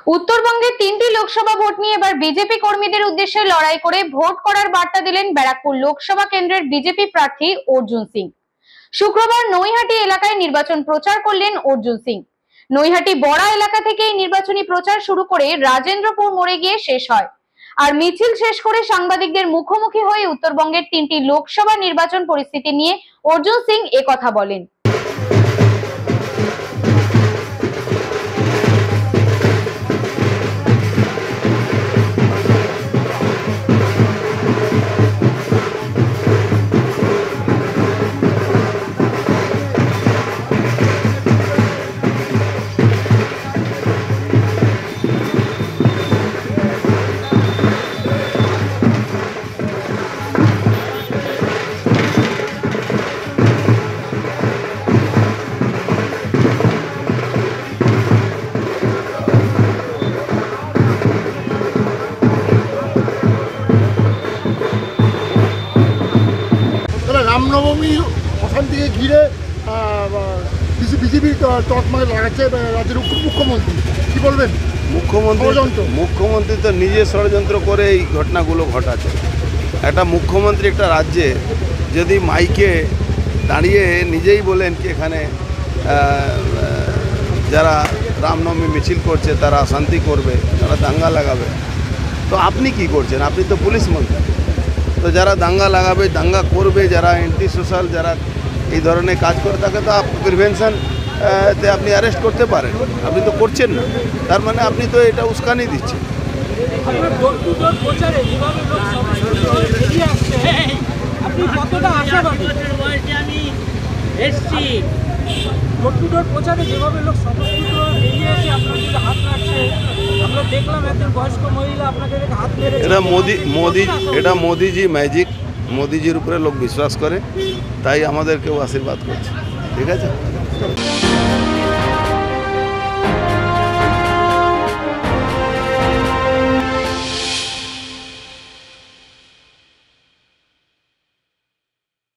উত্তরবঙ্গে 3টি লোকসভা ভোট নিয়ে এবার বিজেপি কর্মীদের উদ্দেশ্যে লড়াই করে ভোট করার বার্তা দিলেন ব্যারাকপুর লোকসভা কেন্দ্রের বিজেপি প্রার্থী অর্জুন সিং। শুক্রবার নৈহাটি এলাকায় নির্বাচন প্রচার করলেন অর্জুন সিং। নৈহাটি বড়া এলাকা থেকে এই নির্বাচনী প্রচার শুরু করে রাজেন্দ্রপুর মোড়ে গিয়ে শেষ হয়। আর মিছিল শেষ করে সাংবাদিকদের মুখোমুখি হয়ে উত্তরবঙ্গের 3টি লোকসভা নির্বাচন পরিস্থিতি নিয়ে অর্জুন সিং একথা বলেন। রামনবমী অশান্তিকে ঘিরে বিজেপির তকমা লাগাচ্ছে রাজ্যের মুখ্যমন্ত্রী, কি বলবেন? মুখ্যমন্ত্রী তো নিজে ষড়যন্ত্র করে এই ঘটনাগুলো ঘটাচ্ছে। একটা মুখ্যমন্ত্রী একটা রাজ্যে যদি মাইকে দাঁড়িয়ে নিজেই বলেন কি এখানে যারা রামনবমী মিছিল করছে তারা শান্তি করবে, তারা দাঙ্গা লাগাবে, তো আপনি কি করছেন? আপনি তো পুলিশ মন্ত্রী। তো যারা দাঙ্গা লাগাবে, দাঙ্গা করবে, যারা অ্যান্টি সোশ্যাল যারা এই ধরনের কাজ করে তাকে তো প্রিভেনশন তে আপনি অ্যারেস্ট করতে পারেন। আপনি তো করছেন না, তার মানে আপনি তো এটা উস্কানি দিচ্ছেন। এটা মোদিজি ম্যাজিক, মোদিজির উপরে লোক বিশ্বাস করে, তাই আমাদেরকেও আশীর্বাদ করছে। ঠিক আছে।